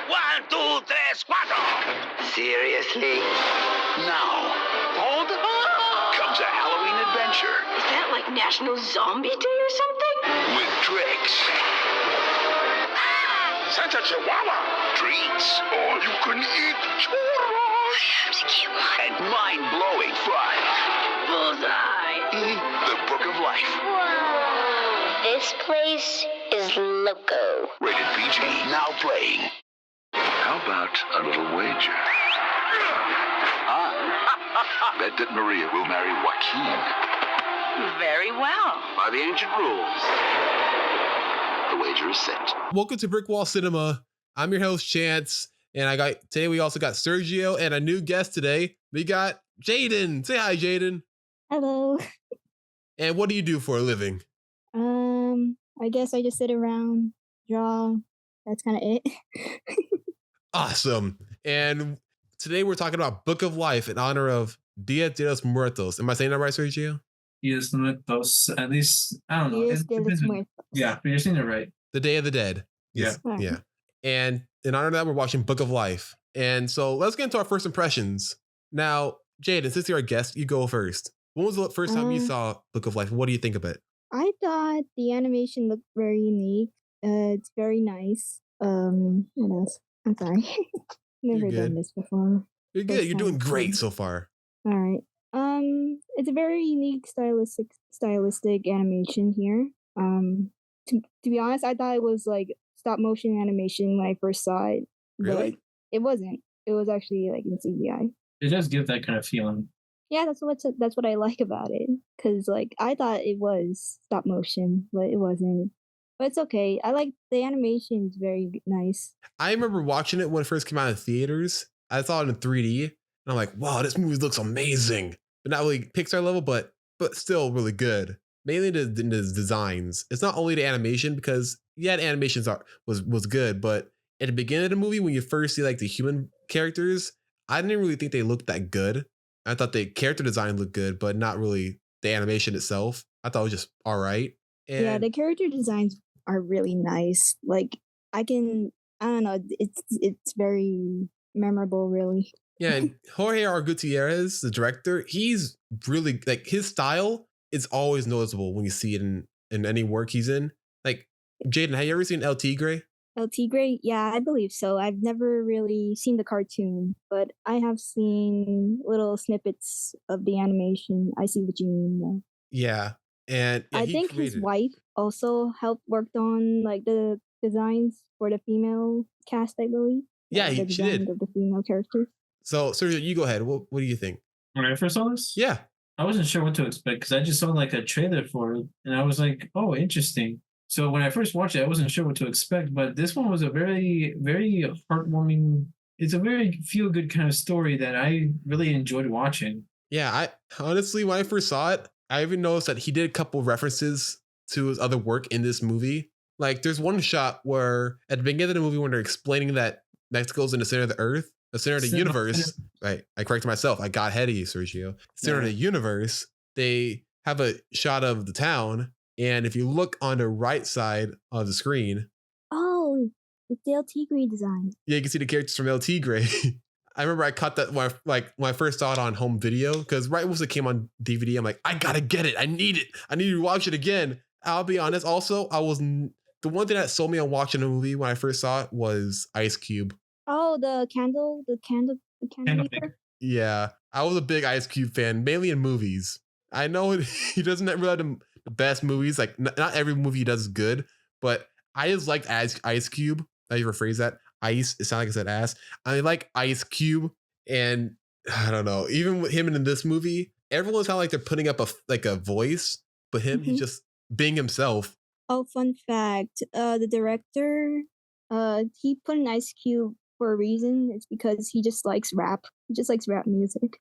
1, 2, 3, 4. Seriously? Now, hold on. Comes a Halloween adventure. Is that like National Zombie Day or something? With tricks. Santa Chihuahua. Treats. All you can eat churros. Perhaps a cute one. And mind-blowing fun. Bullseye. The Book of Life. Whoa. This place is loco. Rated PG. Now playing. How about a little wager? I bet that Maria will marry Joaquin. Very well. By the ancient rules. The wager is set. Welcome to Brick Wall Cinema. I'm your host, Chance. And today we also got Sergio and a new guest today. We got Jaden. Say hi, Jaden. Hello. And what do you do for a living? I guess I just sit around, draw. That's kind of it. Awesome. And today we're talking about Book of Life in honor of Dia de los Muertos. Am I saying that right, Sergio? Dias Muertos. At least, I don't know. Dias de los Muertos. Yeah, you're saying it right. The Day of the Dead. Yeah. Right. Yeah. And in honor of that, we're watching Book of Life. And so let's get into our first impressions. Now, Jaden, since you're our guest, you go first. When was the first time you saw Book of Life? What do you think of it? I thought the animation looked very unique. It's very nice. What else? I'm sorry. Never You're done good. this before. You're good. First You're time. doing great so far. All right. It's a very unique stylistic animation here. To be honest, I thought it was like stop motion animation when I first saw it. Really? But it wasn't. It was actually like in CGI. It does give that kind of feeling. Yeah, that's what I like about it. Cause like I thought it was stop motion, but it wasn't. But it's okay. I like the animation is very nice. I remember watching it when it first came out in theaters. I saw it in 3D, and I'm like, wow, this movie looks amazing. But not really Pixar level, but still really good. Mainly the designs. It's not only the animation, because yeah, the animations was good, but at the beginning of the movie, when you first see like the human characters, I didn't really think they looked that good. I thought the character design looked good, but not really the animation itself. I thought it was just all right. And Yeah, the character designs are really nice. Like I don't know, it's very memorable, really. yeah, and Jorge R. Gutierrez, the director, he's really like his style is always noticeable when you see it in any work he's in. Like Jaden, have you ever seen El Tigre? El Tigre, yeah, I believe so. I've never really seen the cartoon, but I have seen little snippets of the animation. I see what you mean, though. Yeah, and yeah, I he think his created- wife also worked on like the designs for the female cast, I believe. Yeah, the she did. designs of the female characters. So Sergio, you go ahead. What do you think? When I first saw this, Yeah, I wasn't sure what to expect because I just saw like a trailer for it, and I was like, "Oh, interesting." So when I first watched it, I wasn't sure what to expect, but this one was a very, very heartwarming. It's a very feel-good kind of story that I really enjoyed watching. yeah. I honestly, when I first saw it, I even noticed that he did a couple references to his other work in this movie. Like, there's one shot where at the beginning of the movie when they're explaining that Mexico's in the center of the earth, the center of the universe. Right, I corrected myself. I got ahead of you, Sergio. Center of the universe. They have a shot of the town, and if you look on the right side of the screen, Oh, the Del Tigre design. yeah, you can see the characters from El Tigre. I remember I caught that when I first saw it on home video, because right once it came on DVD, I'm like, I gotta get it. I need it. I need to watch it again. I'll be honest. Also, the one thing that sold me on watching the movie when I first saw it was Ice Cube. Oh, the candle maker. Yeah, I was a big Ice Cube fan, mainly in movies. I know he doesn't really have the best movies. Like, not every movie he does is good, but I just liked Ice Cube. How you rephrase that? Ice. It sounded like I said ass. I like Ice Cube, and I don't know. Even with him in this movie, everyone's kind of like they're putting up a voice, but he's just being himself. Oh, fun fact. The director, he put an Ice Cube for a reason. It's because he just likes rap. He just likes rap music.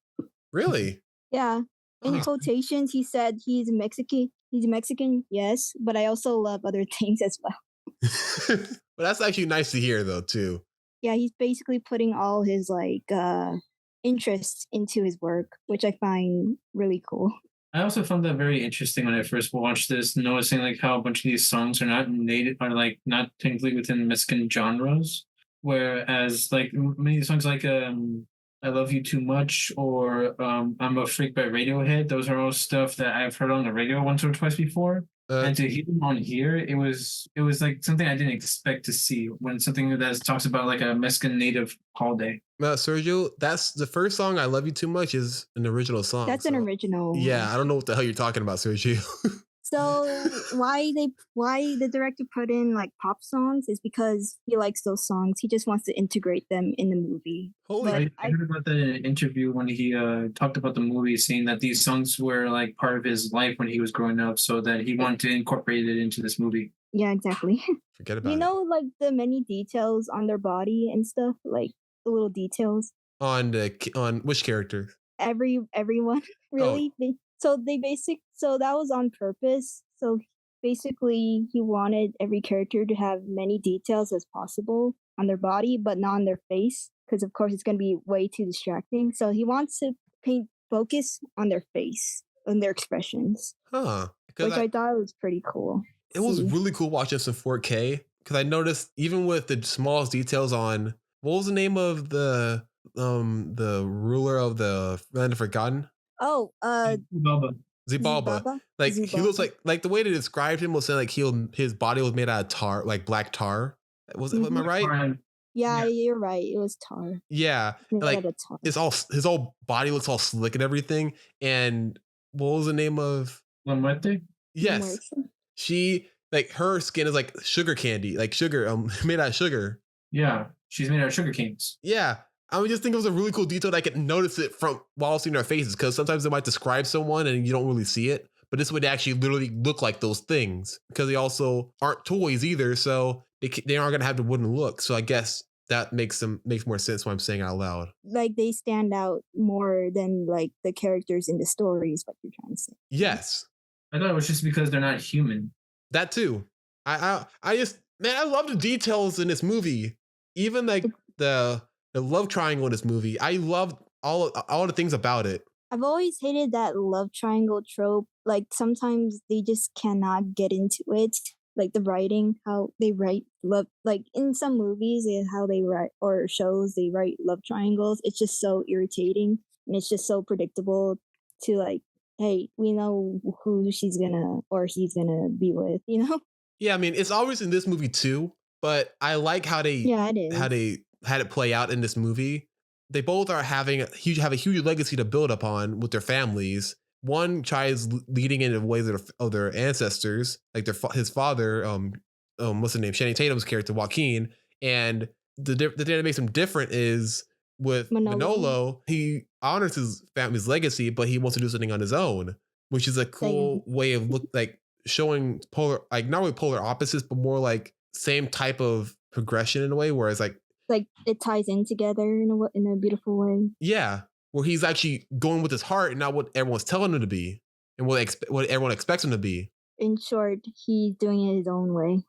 Really? Yeah. In quotations, he said he's Mexican. He's Mexican, yes, but I also love other things as well. But that's actually nice to hear, though, too. Yeah, he's basically putting all his interests into his work, which I find really cool. I also found that very interesting when I first watched this, noticing like how a bunch of these songs are not native, are like not technically within Mexican genres. Whereas like many songs like I Love You Too Much or I'm a Freak by Radiohead, those are all stuff that I've heard on the radio once or twice before. And to hear them on here, it was like something I didn't expect to see when something that talks about like a Mexican native holiday. Sergio, that's the first song. I Love You Too Much is an original song. That's an original. Yeah, I don't know what the hell you're talking about, Sergio. So why the director put in like pop songs is because he likes those songs. He just wants to integrate them in the movie. I heard about that in an interview when he talked about the movie, saying that these songs were like part of his life when he was growing up, so that he wanted to incorporate it into this movie. Yeah, exactly. Forget about it. You know, like the many details on their body and stuff, like the little details. On which character? Everyone, really. So that was on purpose. So basically he wanted every character to have many details as possible on their body, but not on their face, because of course it's going to be way too distracting. So he wants to focus on their face and their expressions. Which I thought was pretty cool. It was really cool watching this in 4K, because I noticed even with the smallest details on, what was the name of the ruler of the land of forgotten? Oh, Zibalba. Like he looks like the way they described him was saying like his body was made out of tar, like black tar. Am I right? Yeah, you're right. It was tar. Yeah, like tar. his whole body looks all slick and everything. And what was the name of La Muerte? Yes, she like her skin is like sugar candy, like sugar, made out of sugar. Yeah, she's made out of sugar canes. Yeah. I would just think it was a really cool detail that I could notice it from while seeing their faces, because sometimes they might describe someone and you don't really see it, but this would actually literally look like those things, because they also aren't toys either, so they aren't gonna have the wooden look. So I guess that makes more sense when I'm saying it out loud. Like they stand out more than like the characters in the stories, what you're trying to say. Yes. I thought it was just because they're not human. That too. I just, man, I love the details in this movie. Even like the love triangle in this movie. I love all the things about it. I've always hated that love triangle trope. Like sometimes they just cannot get into it. Like the writing, how they write love, like in some movies, how they write or shows they write love triangles. It's just so irritating, and it's just so predictable to like, hey, we know who she's gonna or he's gonna be with, you know? Yeah, I mean, it's always in this movie too, but I like how they had it play out in this movie. They both are have a huge legacy to build upon with their families. One tries leading in the ways of their ancestors, like his father, what's the name? Channing Tatum's character, Joaquin. And the thing that makes him different is with Manolo, he honors his family's legacy, but he wants to do something on his own, which is a cool way of showing polar, like not really polar opposites, but more like same type of progression in a way, whereas like it ties in together in a beautiful way. Yeah, where he's actually going with his heart and not what everyone's telling him to be and what everyone expects him to be. In short, he's doing it his own way.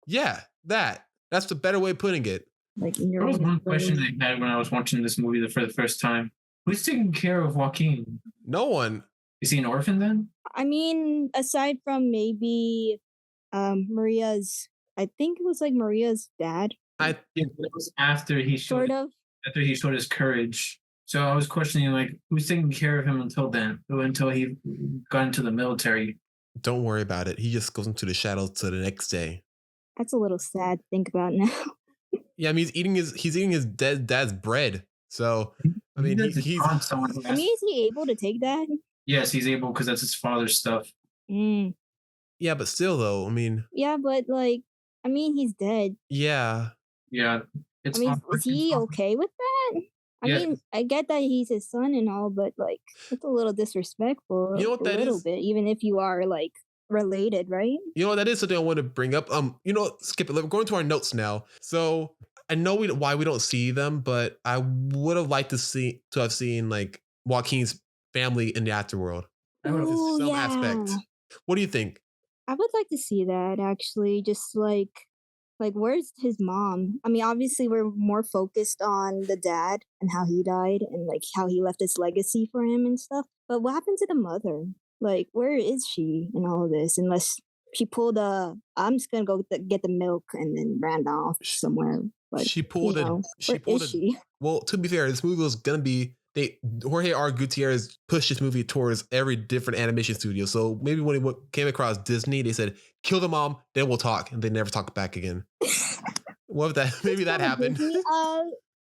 Yeah, that's the better way of putting it. Like there was one question I had when I was watching this movie for the first time. Who's taking care of Joaquin? No one. Is he an orphan then? I mean, aside from maybe Maria's, I think it was like Maria's dad. It was after he showed his courage. So I was questioning like who's taking care of him until he got into the military. Don't worry about it. He just goes into the shadows till the next day. That's a little sad to think about now. Yeah, I mean he's eating his dead dad's bread. So I mean he's I mean, is he able to take that? Yes, he's able because that's his father's stuff. Yeah, but still though, I mean. Yeah, but like, I mean, he's dead. Yeah. Yeah. Is he okay with that? I mean, I get that he's his son and all, but like, it's a little disrespectful. You know what that is? A little bit, even if you are like related, right? You know, that is something I want to bring up. Skip it. We're going to our notes now. So I know why we don't see them, but I would have liked to have seen like Joaquin's family in the afterworld. Oh, some aspect. What do you think? I would like to see that actually. Just like where's his mom? I mean, obviously we're more focused on the dad and how he died and like how he left his legacy for him and stuff. But what happened to the mother? Like, where is she in all of this? Unless she pulled I'm just gonna go get the milk and then ran off somewhere. But She pulled you know, she where pulled is she? well, to be fair, this movie was gonna be Jorge R. Gutierrez pushed this movie towards every different animation studio. So maybe when it came across Disney, they said, kill the mom, then we'll talk. And they never talked back again. What if that maybe that Come on, happened? Disney.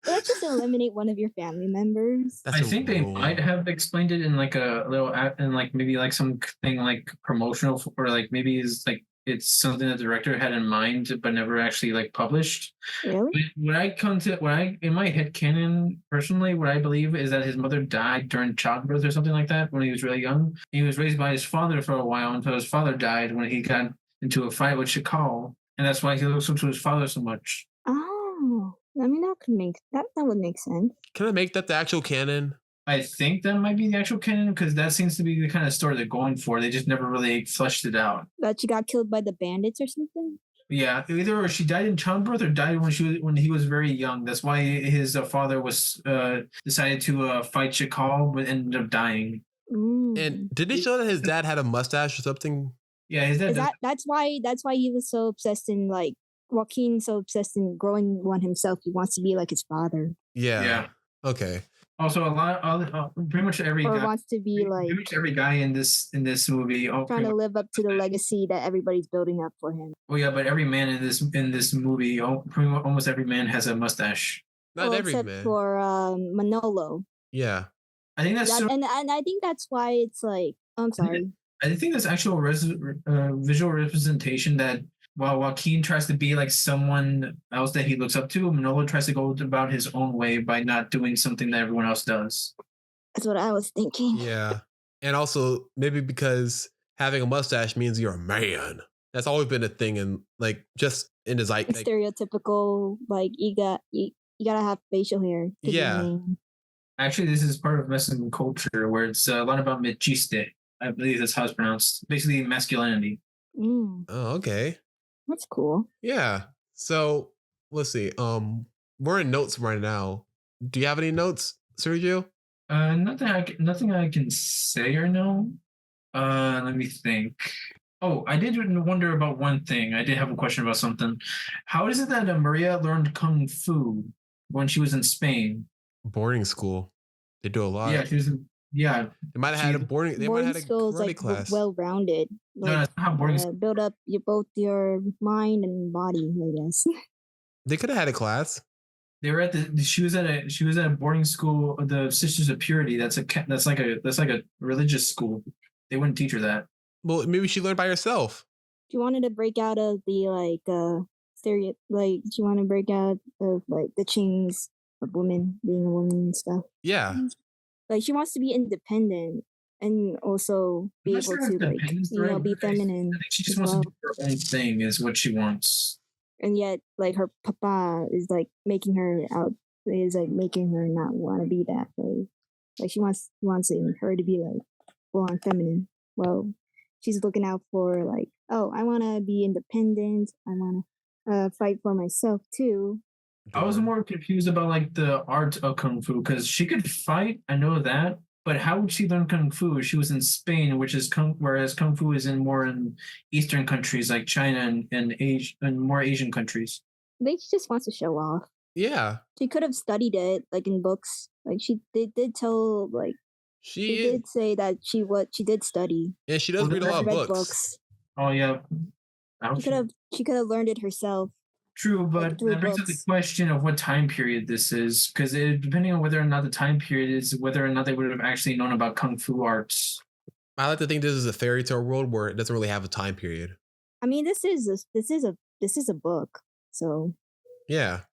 Let's just eliminate one of your family members. That's I a think they rule. might have explained it in like a little app and like maybe like something like promotional or like maybe it's something the director had in mind but never actually like published. Really? In my head canon personally, what I believe is that his mother died during childbirth or something like that when he was really young. He was raised by his father for a while until his father died when he got into a fight with Shakal, and that's why he looks up to his father so much. Oh, I mean that could make that would make sense. Can I make that the actual canon? I think that might be the actual canon because that seems to be the kind of story they're going for. They just never really fleshed it out. That she got killed by the bandits or something. Yeah, either she died in childbirth or died when he was very young. That's why his father was decided to fight Shakal, but ended up dying. And did they show that his dad had a mustache or something? Yeah, his dad. That's why he was so obsessed in like Joaquin, so obsessed in growing one himself. He wants to be like his father. Yeah. Okay. Also, pretty much every Or guy wants to be like pretty much every guy in this movie. trying to live up to the legacy that everybody's building up for him. Oh yeah, but every man in this movie, almost every man has a mustache. Not every except man. for Manolo. Yeah. I think that's and I think that's why it's like I'm sorry. I think that's actual visual representation that while Joaquin tries to be like someone else that he looks up to, Manolo tries to go about his own way by not doing something that everyone else does. That's what I was thinking. Yeah. And also maybe because having a mustache means you're a man. That's always been a thing in like just in the like, stereotypical, like you gotta have facial hair. Yeah. Actually, this is part of Mexican culture where it's a lot about machiste. I believe that's how it's pronounced. Basically, masculinity. Oh, okay. That's cool. Yeah. So let's see. We're in notes right now. Do you have any notes, Sergio? Nothing I can say or know. Let me think. Oh, I did wonder about one thing. I did have a question about something. How is it that Maria learned kung fu when she was in Spain? Boarding school. They do a lot. Yeah, she was. Yeah, they might have had a boarding. They might have had a karate like class. Well-rounded. Like, no, that's not how boarding school. Build up both your mind and body, I guess. They could have had a class. They were at she was at a boarding school, the Sisters of Purity. That's like a religious school. They wouldn't teach her that. Well, maybe she learned by herself. She wanted to break out of the she wanted to break out of like the chains of women being a woman and stuff. Yeah. Like she wants to be independent and also be able to be feminine. I think she just wants to do her own thing is what she wants. And yet like her papa is like making her not want to be that way. Like she wants her to be like full on feminine. Well, she's looking out for like, oh, I want to be independent. I want to fight for myself too. I was more confused about like the art of kung fu because she could fight. I know that, but how would she learn kung fu? She was in Spain, whereas kung fu is more in Eastern countries like China and Asia and more Asian countries. I think she just wants to show off. Yeah, she could have studied it like in books. Like did tell like she did say that she did study. Yeah, she does read a lot of books. Oh yeah, she could have learned it herself. True, but that brings up the question of what time period this is, because depending on whether or not the time period is, whether or not they would have actually known about kung fu arts. I like to think this is a fairy tale world where it doesn't really have a time period. I mean, this is a book, so yeah.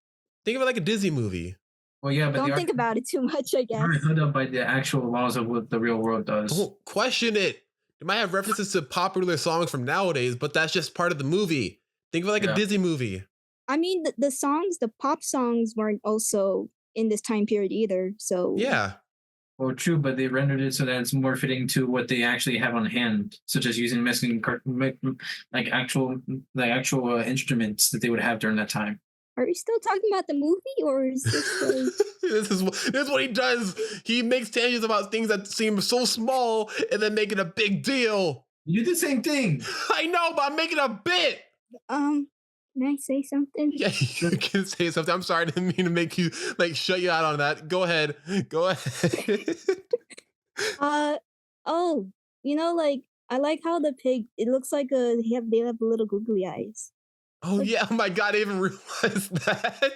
Think of it like a Disney movie. Well, yeah, but don't think about it too much. I guess you're hooked up by the actual laws of what the real world does. Don't question it. It might have references to popular songs from nowadays, but that's just part of the movie. Think of it like a Disney movie. I mean, the pop songs weren't also in this time period either. So yeah. Well, true, but they rendered it so that it's more fitting to what they actually have on hand, such as using Mexican actual instruments that they would have during that time. Are you still talking about the movie, or is this this is what he does? He makes tangents about things that seem so small and then make it a big deal. You did the same thing. I know, but I'm making a bit. Can I say something? Yeah, you can say something. I'm sorry, I didn't mean to make you like shut you out on that. Go ahead. Go ahead. Uh oh, like I like how the pig. It looks like they have little googly eyes. Oh Like, yeah, oh my god, I didn't even realize that.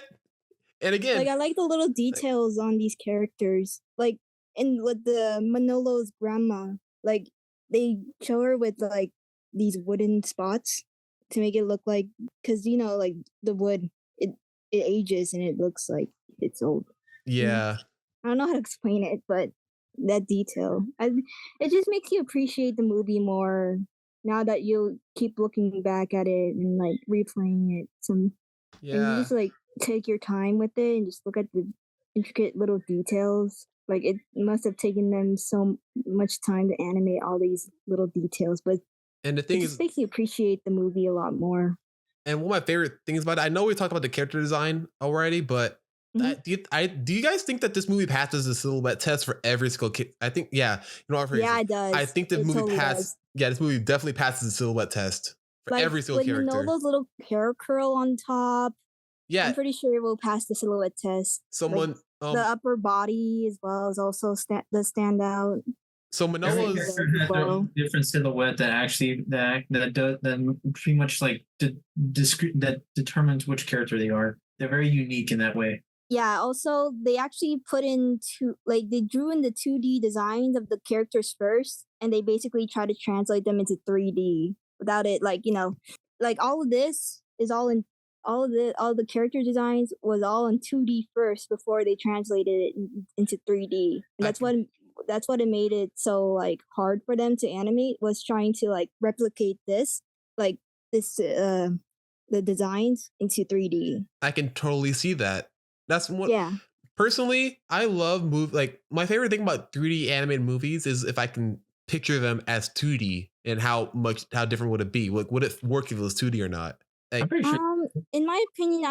And again, I like the little details on these characters. Like in with the Manolo's grandma, like they show her with like these wooden spots to make it look like, because like the wood, it ages and it looks like it's old. yeah. I don't know how to explain it, but that detail, it just makes you appreciate the movie more now that you keep looking back at it and like replaying it. And you Yeah. just like take your time with it and just look at the intricate little details. Like it must have taken them so much time to animate all these little details, but And the it thing just is, makes you appreciate the movie a lot more. and one of my favorite things about it, I know we talked about the character design already, but Mhm. do you guys think that this movie passes the silhouette test for every single kid? I think, yeah. You know what? Yeah, it does. I think the It movie totally passed. does. Yeah, this movie definitely passes the silhouette test for Like every single with character. Manolo's little hair curl on top, Yeah, I'm pretty sure it will pass the silhouette test. someone. The upper body as well is also does stand out. So Every Manolo's. character has their own different silhouette that actually that pretty much like that determines which character they are. They're very unique in that way. Yeah, also they actually put in they drew in the 2D designs of the characters first, and they basically try to translate them into 3D without it, like all of this is all in all the character designs was all in 2D first before they translated it into 3D. And that's what it made it so like hard for them to animate, was trying to like replicate like this the designs into 3D. I can totally see that. That's what. Yeah. Personally, I love like my favorite thing about 3D animated movies is if I can picture them as 2D and how different would it be? Like, would it work if it was 2D or not? I'm Like, pretty sure. In my opinion,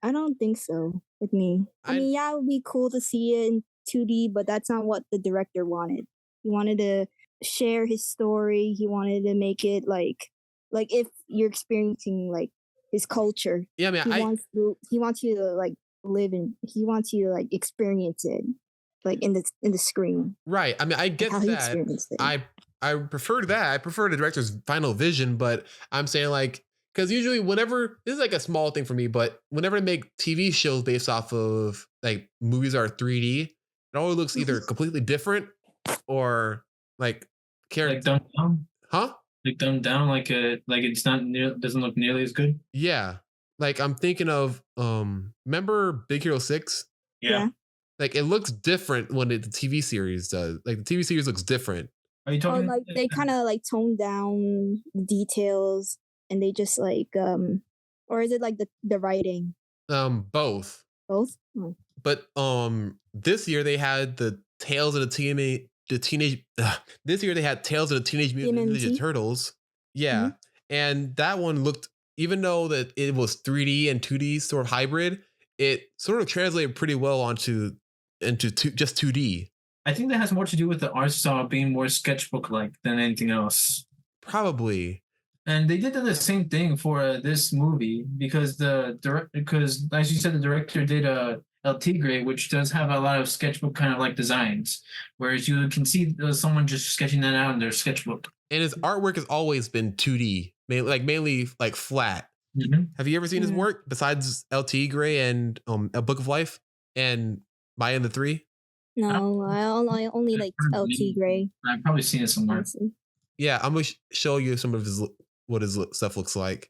I don't think so with me. I mean, yeah, it would be cool to see it in 2D, but that's not what the director wanted. He wanted to share his story. He wanted to make it like if you're experiencing like his culture. yeah, I mean, he wants you to like live in. He wants you to like experience it, like in the screen. right. I mean, I get How he that. experienced it. I prefer that. I prefer the director's final vision, but I'm saying like, because usually whenever this is like a small thing for me, but whenever I make TV shows based off of like movies are 3D, it always looks either completely different or like Like dumbed down, huh? like dumbed down, like it's not doesn't look nearly as good. Yeah. Like I'm thinking of remember Big Hero 6? Yeah. Like it looks different when the TV series does. Like the TV series looks different. Are you Or talking? like they kind of like tone down the details, and they just like or is it like the writing? Both. Both. Oh. But this year they had the Tales of the Teenage this year they had Tales of the Teenage Mutant Ninja TMNT? Turtles. Yeah. Mhm. And that one looked, even though that it was 3D and 2D sort of hybrid, it sort of translated pretty well into just 2D. I think that has more to do with the art style being more sketchbook-like than anything else. Probably. And they did the same thing for this movie because because as you said, the director did El Tigre, which does have a lot of sketchbook kind of like designs, whereas you can see someone just sketching that out in their sketchbook. And his artwork has always been 2D, mainly like flat. Mm-hmm. Have you ever seen his work besides El Tigre and A Book of Life and Maya and the Three? No, I only like El Tigre. I've probably seen it somewhere. Honestly. Yeah, I'm gonna show you some of what his stuff looks like.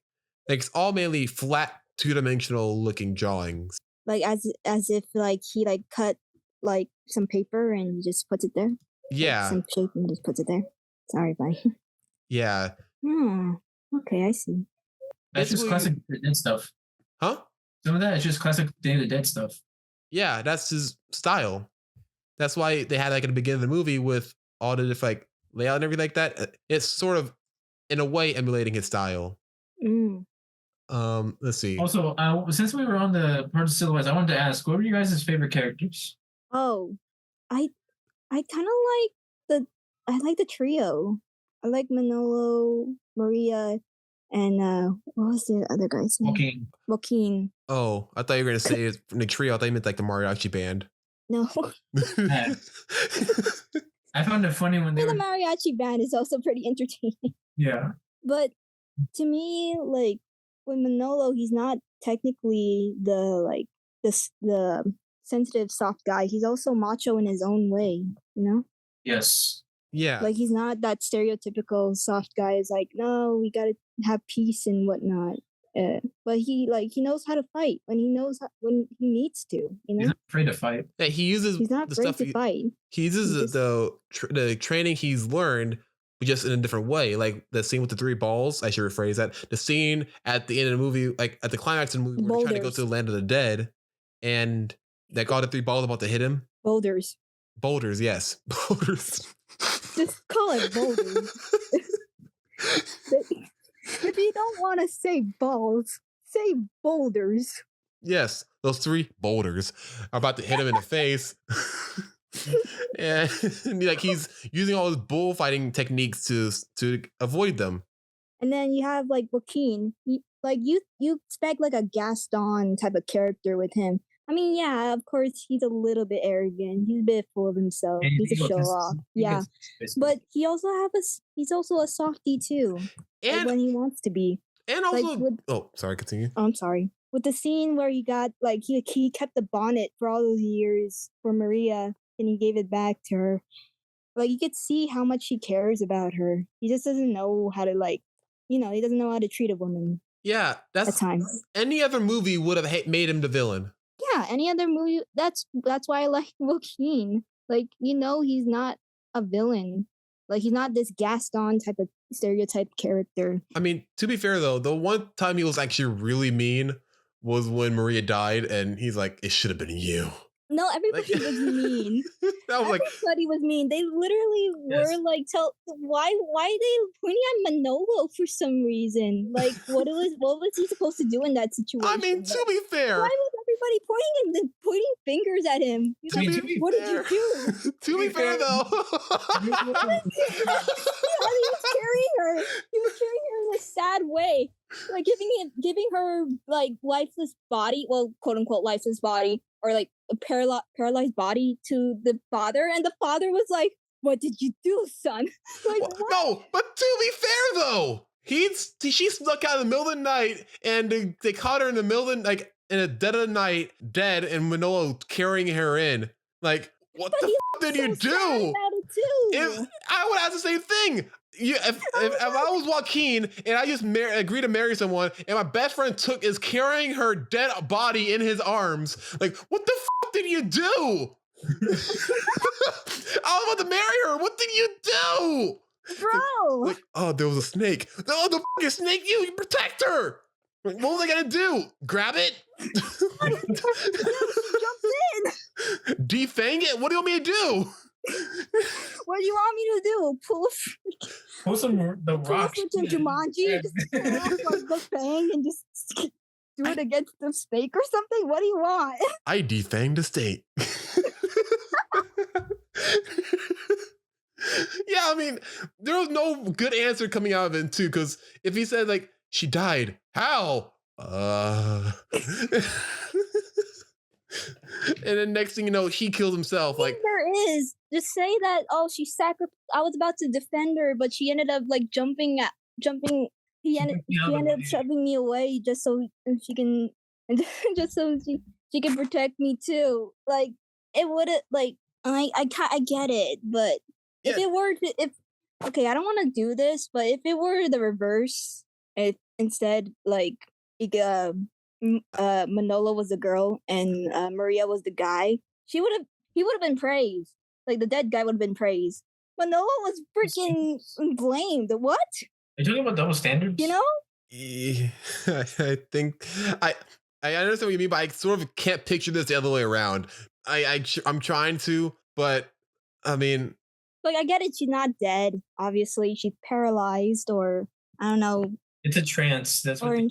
Like it's all mainly flat, two-dimensional looking drawings. Like as if like he like cut like some paper and he just puts it there. Yeah. Like some shape and just puts it there. Sorry, bye. Yeah. Okay, I see. That's just classic Dead stuff. Huh? Some of that is just classic Day of the Dead stuff. Yeah, that's his style. That's why they had like at the beginning of the movie with all the different like layout and everything like that. It's sort of in a way emulating his style. Let's see. Also, since we were on the part of silhouettes, I wanted to ask, what were you guys' favorite characters? Oh, I kind of like the trio. I like Manolo, Maria, and what was the other guy's name? Okay. Joaquin. Oh, I thought you were gonna say it's from the trio. I thought you meant like the mariachi band. No, I found it funny when they the were. mariachi band is also pretty entertaining. Yeah. But to me, like with Manolo, he's not technically the sensitive soft guy. He's also macho in his own way, you know? Yes. Yeah. Like he's not that stereotypical soft guy. Is like, no, we gotta have peace and whatnot. But he knows how to fight when he needs to. You He's know, not afraid to fight. Yeah, he uses he's not the afraid stuff to fight. he uses He just- the training he's learned, but just in a different way. Like the scene with the 3 balls, I should rephrase that. The scene at the end of the movie, like at the climax of the movie, where they're trying to go Boulders. to the land of the dead, and that got the 3 balls about to hit him. Boulders. Boulders, yes, boulders. Just call it boulders. If you don't want to say balls, say boulders. Yes, those 3 boulders are about to hit him in the face. And like he's using all his bullfighting techniques to avoid them. And then you have like Joaquin. You expect like a Gaston type of character with him. I mean, yeah, of course he's a little bit arrogant. He's a bit full of himself. And He's a show off. Yeah, but he's also a softie too. Like And when he wants to be. and also like with- oh, sorry, continue. Oh, I'm sorry. With the scene where he got like he kept the bonnet for all those years for Maria and he gave it back to her. Like you could see how much he cares about her. He just doesn't know how to he doesn't know how to treat a woman Yeah, at that's times. any other movie would have made him the villain. Yeah, any other movie. That's why I like Joaquin. Like he's not a villain. Like he's not this Gaston type of stereotype character. I mean, to be fair though, the one time he was actually really mean was when Maria died, and he's like, "It should have been you." No, everybody was mean. I was like, Everybody was mean. They literally were like, why they pointing at Manolo for some reason? Like, what was he supposed to do in that situation? I mean, to be fair, why was everybody pointing fingers at him? He's like, To be what did you do? to be fair though, I mean, he was carrying her. He was carrying her in a sad way, like giving her like lifeless body, well, quote unquote lifeless body, or like a paralyzed body to the father, and the father was like, "What did you do, son?" Like, what? no. But to be fair though, she snuck out in the middle of the night, and they caught her in the middle of in the dead of the night, dead, and Manolo carrying her in. Like, what But the he f- did you so sad do? about it too. If I would ask the same thing. If I was Joaquin and I just agreed to marry someone and my best friend is carrying her dead body in his arms, like, what the f- did you do? I was about to marry her. What did you do? Bro, Like, oh, there was a snake. Oh, the fucking snake! You protect her. Like, what was I gonna do? Grab it? jumped in. Defang it? What do you want me to do? What do you want me to do? Pull some the Pull a rock. switch in Jumanji? Just pull off like the fang and just do it against the snake or something? What do you want? I defanged the state. Yeah, I mean, there was no good answer coming out of it too, because if he said like she died, how? And then next thing you know, he kills himself. Like, There is. Just say that, oh, she sacrificed. I was about to defend her, but she ended up like jumping. He ended up shoving me away just so she can, just so she can protect me too. Like it would have like I get it, but if Yeah. it were okay, I don't want to do this, but if it were the reverse, if instead like Manolo was the girl and Maria was the guy, he would have been praised. Like the dead guy would have been praised. Manolo was freaking blamed. What? Are you talking about double standards? You know? I think I understand what you mean, but I sort of can't picture this the other way around. I'm trying to, but I mean, Like I get it. She's not dead. Obviously, she's paralyzed, or I don't know, It's a trance. That's what or in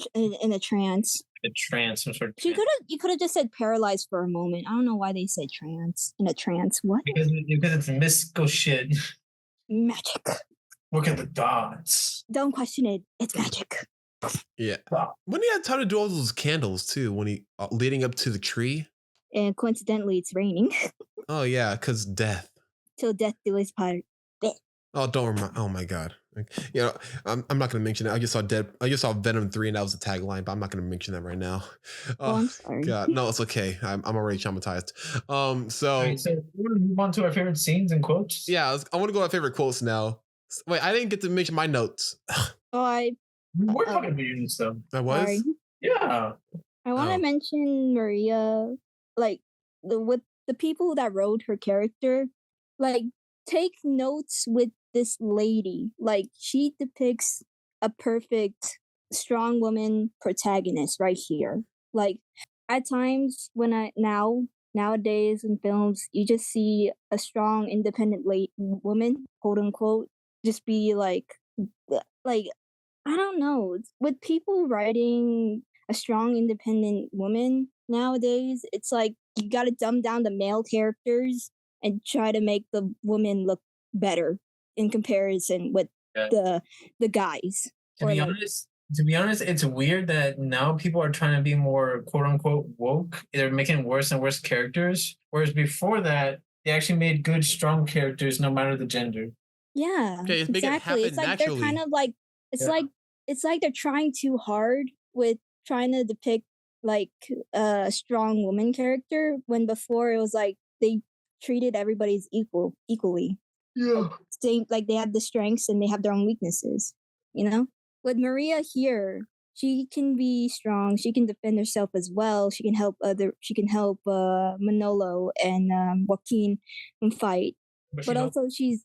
a trance. a trance, some sort of You trance. could have just said paralyzed for a moment. I don't know why they said trance in a trance. What? Because it's mystical shit. Magic. Look at the dots. Don't question it. It's magic. Yeah. Wow. When he had time to do all those candles too, when he leading up to the tree. And coincidentally, it's raining. Oh yeah, because death. Till death do us part. Oh, don't remind. Oh my god. You know, I'm not gonna mention it. I just saw Venom 3, and that was the tagline, but I'm not gonna mention that right now. Oh, I'm sorry. God, no, it's okay. I'm already traumatized. So All right, so we want to move on to our favorite scenes and quotes. yeah, I want to go to favorite quotes now. Wait, I didn't get to mention my notes. Oh, We're talking about your stuff. I was. sorry. Yeah. I want to Oh. mention Maria, like with the people that wrote her character, like take notes with this lady. Like she depicts a perfect strong woman protagonist right here. Like at times when nowadays in films, you just see a strong independent woman, quote unquote, just be like I don't know. With people writing a strong independent woman nowadays, it's like you got to dumb down the male characters and try to make the woman look better in comparison with Yeah. the guys. To be honest, it's weird that now people are trying to be more quote unquote woke. They're making worse and worse characters. Whereas before that, they actually made good, strong characters no matter the gender. Yeah, Okay, make it exactly. happen It's like naturally. they're kind of like it's like they're trying too hard with trying to depict like a strong woman character when before it was like they treated everybody's equally. Yeah. Like they have the strengths and they have their own weaknesses, you know? With Maria here, she can be strong, she can defend herself as well, she can help Manolo and Joaquin fight. But also she's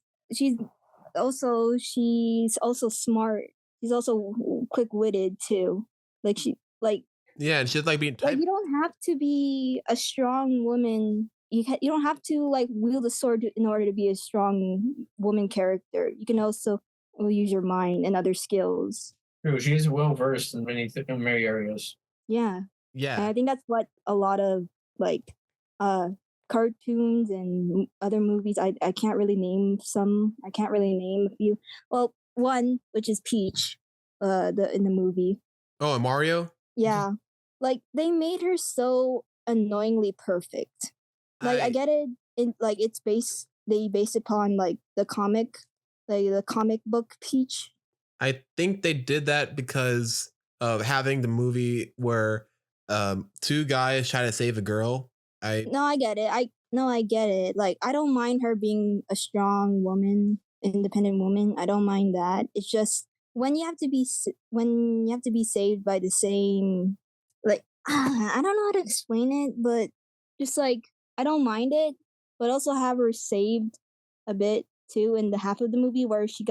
also smart. She's also quick-witted too. Like Yeah, and she's like being like typed. you don't have to be a strong woman. You don't have to like wield a sword in order to be a strong woman character. You can also use your mind and other skills. True, she is well versed in many areas. Yeah. And Yeah. I think that's what a lot of like cartoons and other movies. I can't really name some. I can't really name a few. Well, one which is Peach, in the movie. Oh, and Mario. Yeah, like they made her so annoyingly perfect. Like I get it. They base upon like the comic book Peach. I think they did that because of having the movie where two guys try to save a girl. No, I get it. I get it. Like I don't mind her being a strong woman, independent woman. I don't mind that. It's just when you have to be saved by the same like I don't know how to explain it, but just like I don't mind it, but also have her saved a bit too in the half of the movie where she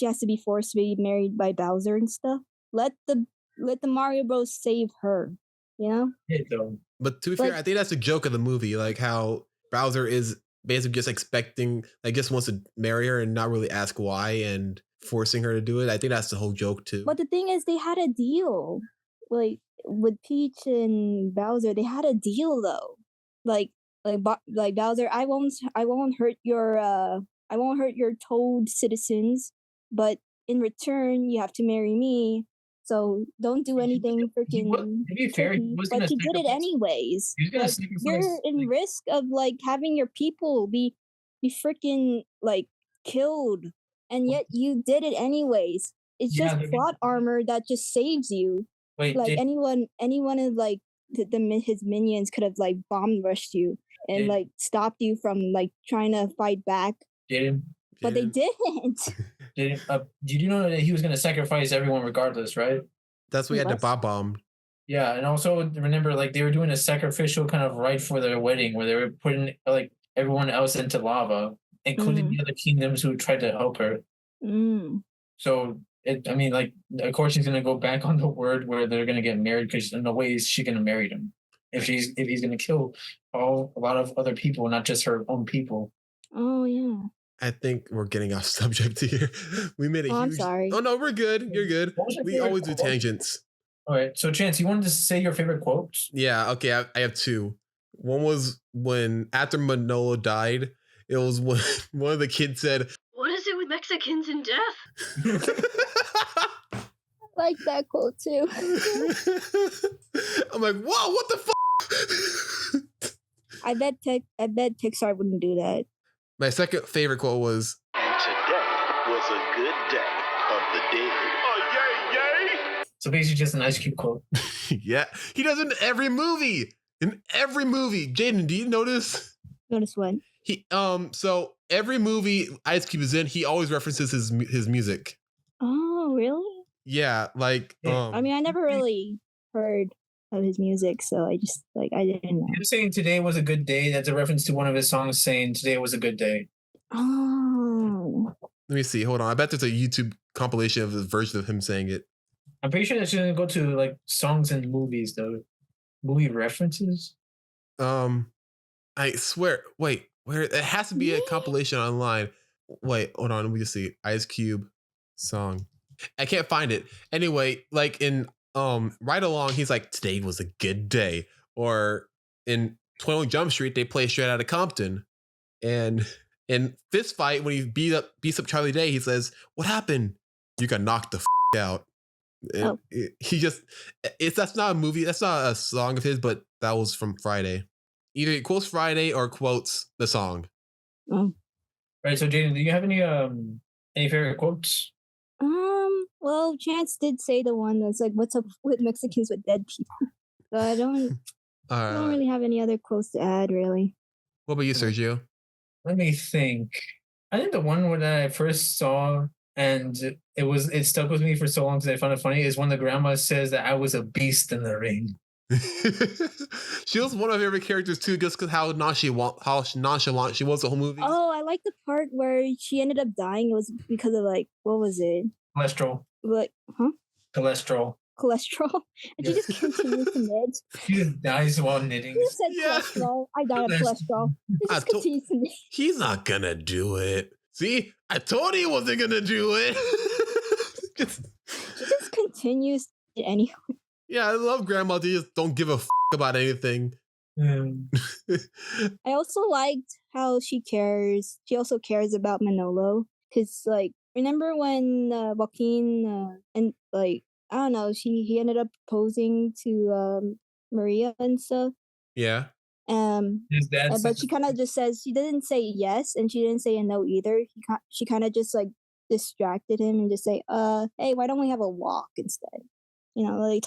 has to be forced to be married by Bowser and stuff. Let the Mario Bros save her, you know? Yeah, though. But to be fair, I think that's the joke of the movie, like how Bowser is basically just expecting, like, just wants to marry her and not really ask why and forcing her to do it. I think that's the whole joke too. But the thing is, they had a deal, like with Peach and Bowser. They had a deal though, like Bowser. I won't hurt your Toad citizens, but in return, you have to marry me. So don't do anything freaking. To be fair, he was but gonna he did it sacrifice- anyways. he was gonna Like, sacrifice, you're in risk of like having your people be freaking like killed, and yet you did it anyways. It's Yeah, just but- plot armor that just saves you. Wait, Like did, anyone of like his minions could have like bomb rushed you and Did- like stopped you from like trying to fight back, did, but they didn't. did you know that he was gonna sacrifice everyone regardless, right? That's what he had to What? bob bomb. Yeah, and also remember, like they were doing a sacrificial kind of rite for their wedding, where they were putting like everyone else into lava, including the other kingdoms who tried to help her. Mm. So I mean, like, of course she's gonna go back on the word where they're gonna get married, because in no way is she gonna marry him if he's gonna kill a lot of other people, not just her own people. Oh yeah. I think we're getting off subject here. We made a Oh, I'm huge. sorry. Oh no, we're good. You're good. What was your We favorite always do quote? tangents. All right, so Chance, you wanted to say your favorite quotes? Yeah. Okay. I have two. One was when after Manolo died. It was when one of the kids said, What is it with Mexicans and death? like that quote too. I'm like, whoa, what the fuck? I bet Pixar wouldn't do that. My second favorite quote was, And today was a good day of the dead. Oh, yay, yay! So basically, just an Ice Cube quote. yeah, he does it in every movie. In every movie. Jaden, do you notice? Notice what? So every movie Ice Cube is in, he always references his music. Oh, really? Yeah, like I mean, I never really heard of his music, so I just I didn't know. Him saying today was a good day, that's a reference to one of his songs saying today was a good day. Oh. Let me see. Hold on. I bet there's a YouTube compilation of the version of him saying it. I'm pretty sure that shouldn't go to like songs and movies though. Movie references. I swear. Wait, where it has to be a compilation online. Wait, hold on. Let me just see. Ice Cube song. I can't find it. Anyway, like in Right Along, he's like, today was a good day. Or in 21 Jump Street, they play Straight Outta Compton. And in Fist Fight, when he beats up Charlie Day, he says, what happened? You got knocked the out. And he just, that's not a movie, that's not a song of his, but that was from Friday. Either he quotes Friday or quotes the song. Oh. Right, so Jaden, do you have any favorite quotes? Well, Chance did say the one that's like, "What's up with Mexicans with dead people?" So I don't really have any other quotes to add, really. What about you, Sergio? Let me think. I think the one where I first saw and it stuck with me for so long because I found it funny is when the grandma says that I was a beast in the ring. She was one of my favorite characters too, just because how nonchalant she was the whole movie. Oh, I like the part where she ended up dying. It was because of like, what was it? Cholesterol. Like, huh? Cholesterol. And she just continues to knit. She just dies while knitting. You said cholesterol. I died of cholesterol. She just continues to knit. He's not gonna do it. See, I told you he wasn't gonna do it. She just continues to anyway. Yeah, I love Grandma. They just don't give a about anything. I also liked how she cares. She also cares about Manolo. Because, like, remember when Joaquin and, like, I don't know, he ended up proposing to Maria and stuff. Yeah. His dad but she kind of just says, she didn't say yes and she didn't say a no either. She kind of just, like, distracted him and just say, hey, why don't we have a walk instead? You know, like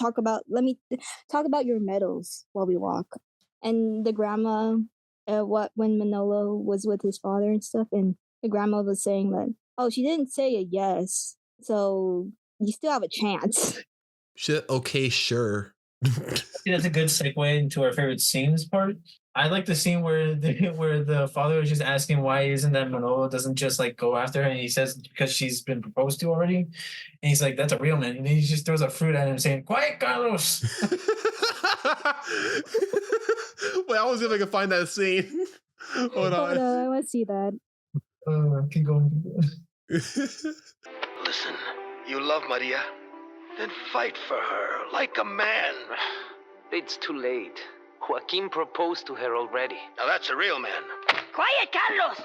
let me talk about your medals while we walk. And the grandma, when Manolo was with his father and stuff, and the grandma was saying that, oh, she didn't say a yes, so you still have a chance. Shit, okay, sure. That's a good segue into our favorite scenes part. I like the scene where the father is just asking why isn't that Manolo doesn't just like go after her, and he says because she's been proposed to already, and he's like, that's a real man, and then he just throws a fruit at him saying, "Quiet, Carlos." Wait, I was if I can find that scene. Hold on. I want to see that. Keep going. Listen, you love Maria? Then fight for her like a man. It's too late. Joaquin proposed to her already. Now that's a real man. Quiet, Carlos!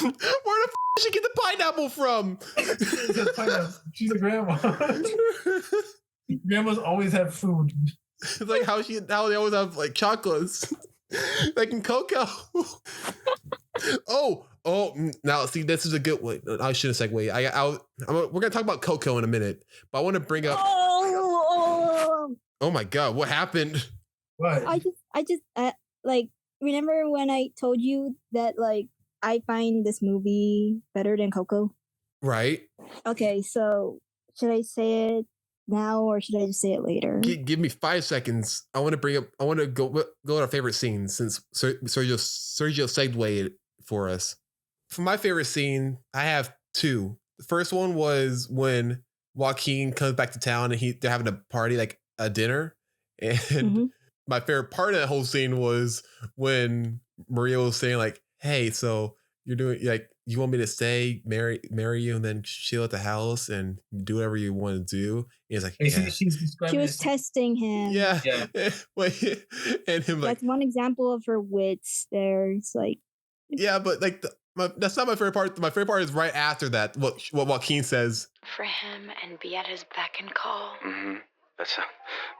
Where the did she get the pineapple from? She's a grandma. Grandmas always have food. It's like how they always have like chocolates. Like in Coco. Oh, now see, this is a good way. I shouldn't segue. We're gonna talk about Coco in a minute, but I want to bring up. Oh my God, what happened? What? I just like, remember when I told you that like I find this movie better than Coco? Right. Okay, so should I say it now or should I just say it later? Give me 5 seconds. I want to go to our favorite scenes since Sergio segued it for us. For my favorite scene, I have two. The first one was when Joaquin comes back to town and they're having a party, like a dinner. And my favorite part of that whole scene was when Maria was saying like, hey, so you're doing like, you want me to stay, marry you, and then chill at the house and do whatever you want to do. And he's like, yeah. She was testing him. Yeah. And him like, that's one example of her wits there. It's like, yeah, but like That's not my favorite part. My favorite part is right after that. What Joaquin says. For him and be at his beck and call. Mm-hmm.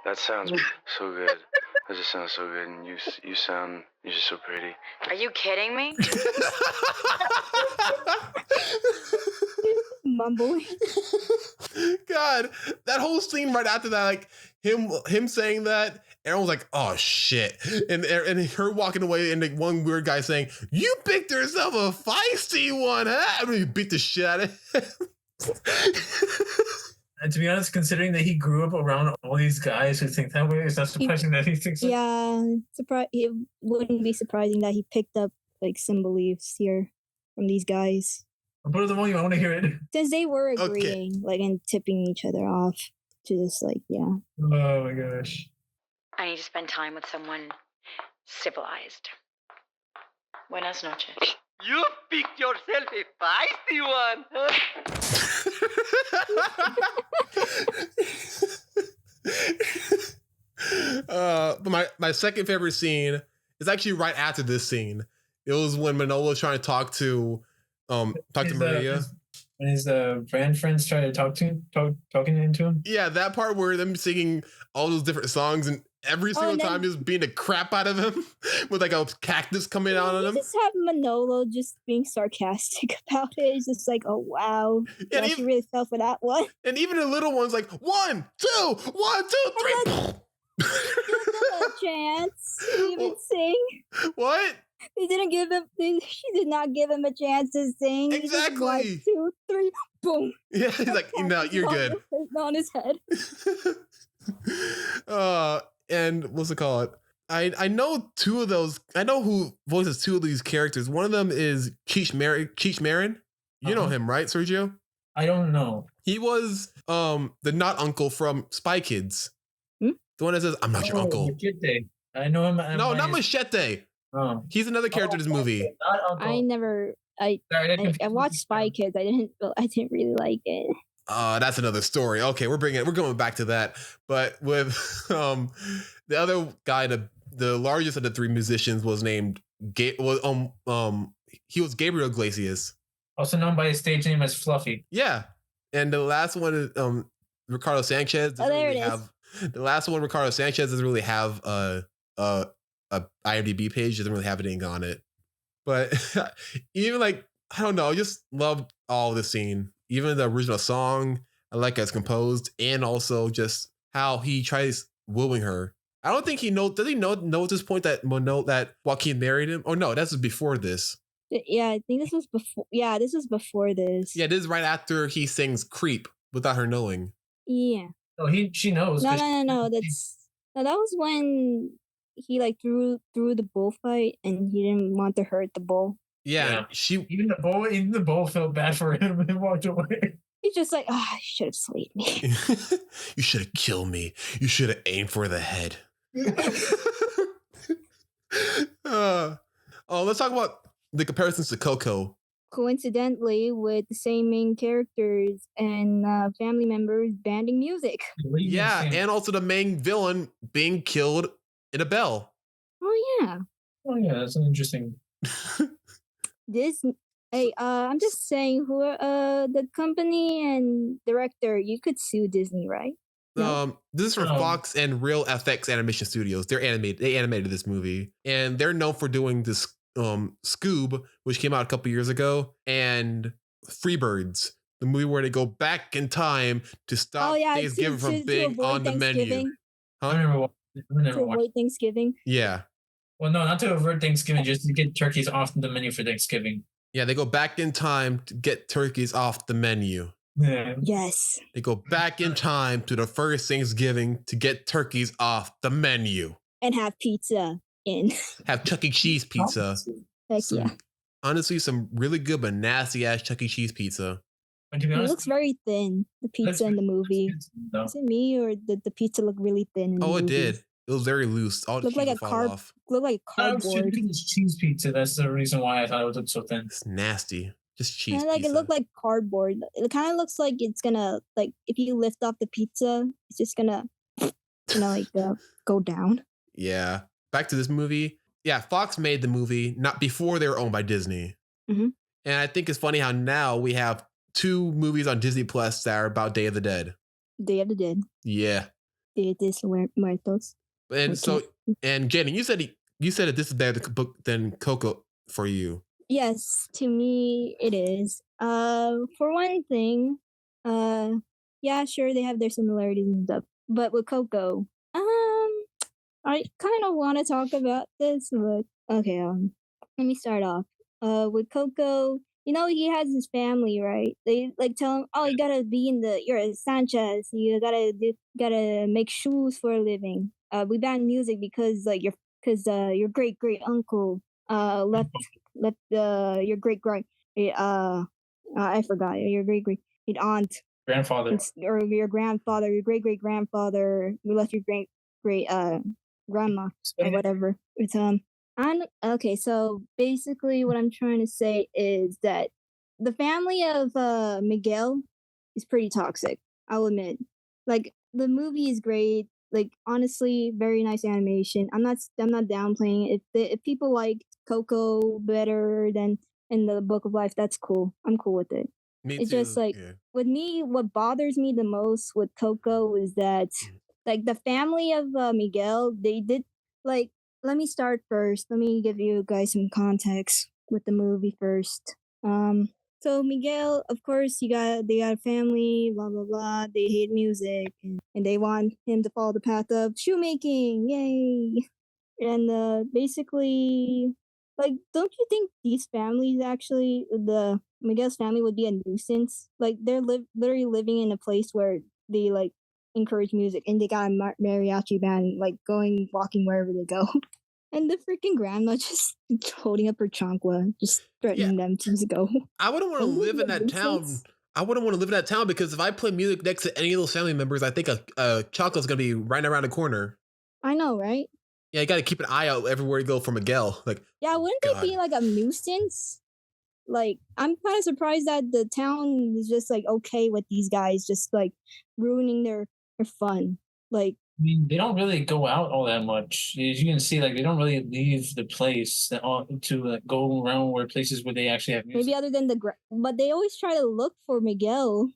That sounds so good. That just sounds so good, and you're just so pretty. Are you kidding me? Mumbling. God, that whole scene right after that, like him saying that, everyone's like, "Oh shit!" And her walking away, and the one weird guy saying, "You picked yourself a feisty one, huh?" I mean, you beat the shit out of him. And to be honest, considering that he grew up around all these guys who think that way, it's not surprising that he thinks that. Yeah, it wouldn't be surprising that he picked up like some beliefs here from these guys. I'll put it the volume, I want to hear it. Since they were agreeing, like, and tipping each other off to just, like, yeah. Oh my gosh. I need to spend time with someone civilized. Buenas noches. You picked yourself a feisty one, huh? But my second favorite scene is actually right after this scene. It was when Manolo was trying to talk to Maria. When his band friends try to talking into him. Yeah, that part where them singing all those different songs, and every single time just beating the crap out of him with like a cactus coming out on him. Just have Manolo just being sarcastic about it. It's just like, oh wow, yeah, she really fell for that one. And even the little ones, like 1, 2, 1, 2, 3. A chance to even sing. What? They didn't give him. She did not give him a chance to sing. Exactly. 1, 2, 3, boom. Yeah, he's like, no, you're good. On his head. And what's it called? I know two of those. I know who voices two of these characters. One of them is Cheech Marin. You know him, right, Sergio? I don't know. He was the not uncle from Spy Kids. The one that says, "I'm not your uncle." Machete. I know him. No, not Machete. Oh. He's another character in this movie. I watched Spy Kids. I didn't really like it. That's another story. Okay, we're going back to that. But with the other guy, the largest of the three musicians was named he was Gabriel Iglesias, also known by his stage name as Fluffy. Yeah, and the last one is Ricardo Sanchez. The last one, Ricardo Sanchez, doesn't really have a IMDb page. Doesn't really have anything on it. But even like, I don't know, I just love all the scene. Even the original song, I like how it's composed, and also just how he tries wooing her. I don't think he knows. Does he know at this point that Joaquin married him? Oh no, that's before this. Yeah, I think this was before. Yeah, this was before this. Yeah, this is right after he sings "Creep" without her knowing. Yeah. Oh, she knows. No. That was when he like threw the bullfight, and he didn't want to hurt the bull. Yeah. Even the bull felt bad for him and walked away. He's just like, you should have slayed me. You should have killed me. You should have aimed for the head. Let's talk about the comparisons to Coco. Coincidentally, with the same main characters and family members banding music. Yeah, and also the main villain being killed in a bell. Oh yeah. That's an interesting. Hey, I'm just saying, who the company and director? You could sue Disney, right? No? This is from Fox and Real FX Animation Studios. They animated this movie, and they're known for doing this Scoob, which came out a couple years ago, and Freebirds, the movie where they go back in time to stop Thanksgiving from being on the menu. Huh? To avoid Thanksgiving. Yeah. Well, no, not to avert Thanksgiving, just to get turkeys off the menu for Thanksgiving. Yeah, they go back in time to get turkeys off the menu. Yeah. Yes. They go back in time to the first Thanksgiving to get turkeys off the menu. And have pizza in. Have Chuck E. Cheese pizza. Heck yeah. Honestly, some really good but nasty ass Chuck E. Cheese pizza. But to be honest, it looks very thin, the pizza in the movie. Is it me, or did the pizza look really thin in the movie? It did. It was very loose. All the looked like a cardboard. It's cheese pizza. That's the reason why I thought it looked so thin. It's nasty. Just cheese pizza. It looked like cardboard. It kind of looks like it's gonna, like, if you lift off the pizza, it's just gonna go down. Yeah. Back to this movie. Yeah, Fox made the movie not before they were owned by Disney. Mm-hmm. And I think it's funny how now we have 2 movies on Disney Plus that are about Day of the Dead. Day of the Dead. Yeah. Dia de los Muertos. And Okay. so, and Jenny, you said that this is better than Coco for you. Yes, to me it is. For one thing, yeah, sure they have their similarities and stuff, but with Coco, I kind of want to talk about this, but okay, let me start off. With Coco, you know he has his family, right? They like tell him, "Oh, you gotta be you're a Sanchez. You gotta make shoes for a living. We ban music because your great great uncle left your great great I forgot your great great aunt Grandfather. or your grandfather, your great great grandfather, you left your great great grandma or whatever. It's and okay, so basically what I'm trying to say is that the family of Miguel is pretty toxic. I'll admit. Like the movie is great. Like honestly, very nice animation. I'm not downplaying it. If people like Coco better than in the Book of Life, that's cool. I'm cool with it. Me It's too. just like with me, what bothers me the most with Coco is that like the family of Miguel, they did like. Let me start first. Let me give you guys some context with the movie first. So Miguel, of course, they got a family, blah blah blah. They hate music and they want him to follow the path of shoemaking. Yay! And basically, like, don't you think these families actually, the Miguel's family would be a nuisance? Like, they're literally living in a place where they like encourage music and they got a mariachi band, like walking wherever they go. And the freaking grandma just holding up her chancla, just threatening them to just go. I wouldn't want to Wouldn't it live be in a that town. nuisance? I wouldn't want to live in that town because if I play music next to any of those family members, I think a chocolate's gonna be right around the corner. I know, right? Yeah, you got to keep an eye out everywhere you go for Miguel. Like, Yeah, wouldn't God. they be like a nuisance? Like, I'm kind of surprised that the town is just like okay with these guys just like ruining their fun. Like, I mean, they don't really go out all that much. As you can see, like they don't really leave the place to like, go around places where they actually have music. maybe other than but they always try to look for Miguel.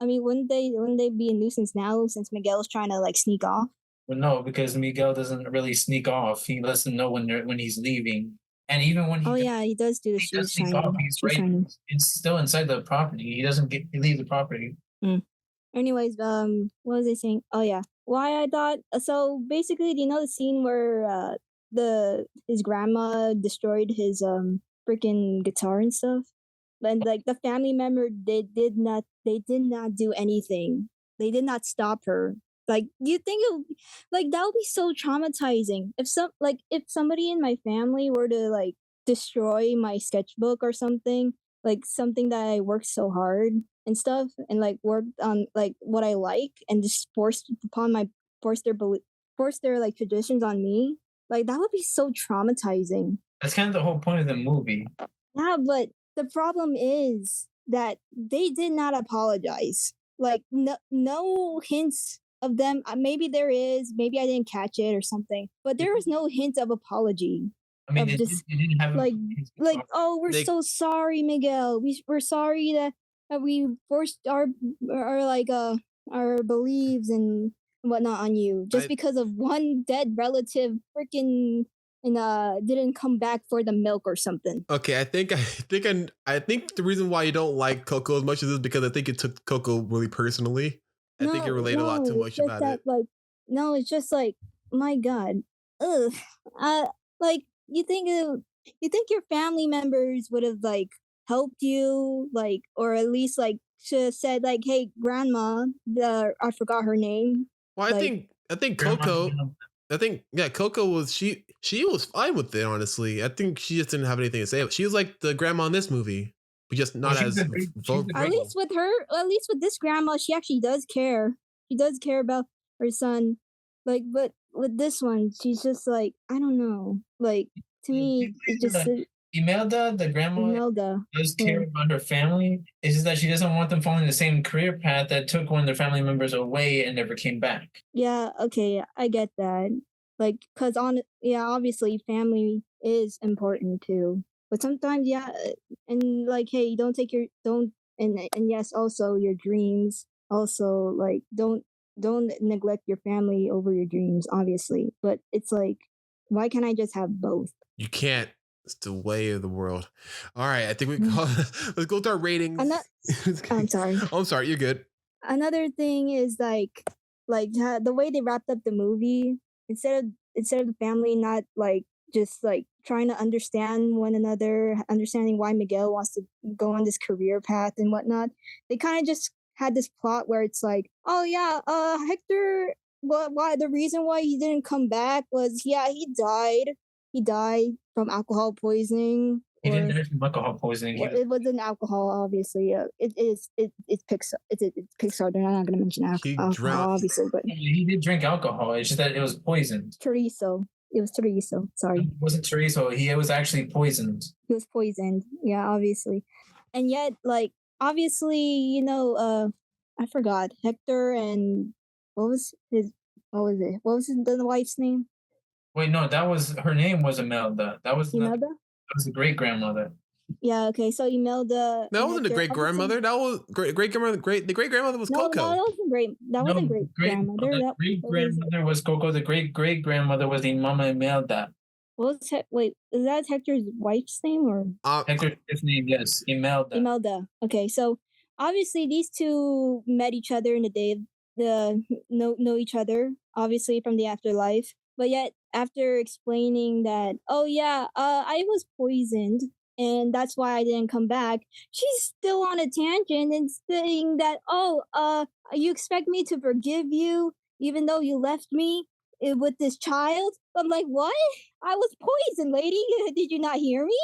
I mean, wouldn't they be a nuisance now since Miguel's trying to like sneak off? Well, no, because Miguel doesn't really sneak off. He lets them know when he's leaving, and even when he does do the he shoes does sneak shining. off, he's right. It's still inside the property. He doesn't leave the property. Anyways, what was I saying? Oh yeah, why I thought so. Basically, do you know the scene where his grandma destroyed his freaking guitar and stuff? And like the family member, they did not do anything. They did not stop her. Like, do you think like that would be so traumatizing if somebody in my family were to like destroy my sketchbook or something, like something that I worked so hard and stuff and like worked on like what I like and just forced their like traditions on me, like that would be so traumatizing. That's kind of the whole point of the movie. Yeah, but the problem is that they did not apologize. Like no hints of them. Maybe there is. Maybe I didn't catch it or something. But there was no hint of apology. I mean, they didn't have oh, we're so sorry, Miguel. We're sorry that we forced our like our beliefs and whatnot on you just because of one dead relative freaking and didn't come back for the milk or something. Okay, I think the reason why you don't like Coco as much as is because I think it took Coco really personally. I think you relate a lot too much about it. Like, no, it's just like, my God, ugh. Like you think your family members would have like helped you, like, or at least like should have said like, hey, grandma, I forgot her name. Well, like, I think Coco. I think Coco was she was fine with it, honestly. I think she just didn't have anything to say. She was like the grandma in this movie, but just not as vocal. At least with this grandma, she actually does care. She does care about her son. Like, but with this one, she's just like, I don't know. Like, to me, it just Imelda, the grandma, does care about her family. It's just that she doesn't want them following the same career path that took one of their family members away and never came back. Yeah, okay, I get that. Like, obviously family is important too. But sometimes, yeah, and like, hey, don't take your don't and yes, also your dreams. Also, like, don't neglect your family over your dreams, obviously. But it's like, why can't I just have both? You can't. It's the way of the world. All right, I think we call, let's go to our ratings. I'm sorry. Oh, I'm sorry. You're good. Another thing is like the way they wrapped up the movie, instead of the family not like just like trying to understand one another, understanding why Miguel wants to go on this career path and whatnot, they kind of just had this plot where it's like, oh yeah, Hector, why the reason why he didn't come back was, yeah, he died from alcohol poisoning. He didn't die from alcohol poisoning. It wasn't alcohol, obviously. It's Pixar. It's Pixar. They're not going to mention alcohol, obviously, but he did drink alcohol. It's just that it was poisoned. Chorizo. It was chorizo. Sorry, it wasn't chorizo. He was actually poisoned. He was poisoned. Yeah, obviously, and yet, like, obviously, I forgot Hector and what was it? The wife's name? Wait, no, her name was Imelda. That was Imelda. That was the great grandmother. Yeah. Okay. So Imelda. That wasn't the great grandmother. That was great grandmother. The great grandmother was Coco. No, that wasn't great. That wasn't great grandmother. The great grandmother was Coco. The great grandmother was the Mama Imelda. Wait, is that Hector's wife's name or Hector's name? Yes, Imelda. Imelda. Okay, so obviously these two met each other in the day. Know each other obviously from the afterlife, but yet after explaining that, oh yeah, I was poisoned and that's why I didn't come back, she's still on a tangent and saying that, you expect me to forgive you even though you left me with this child? I'm like, what? I was poisoned, lady. Did you not hear me?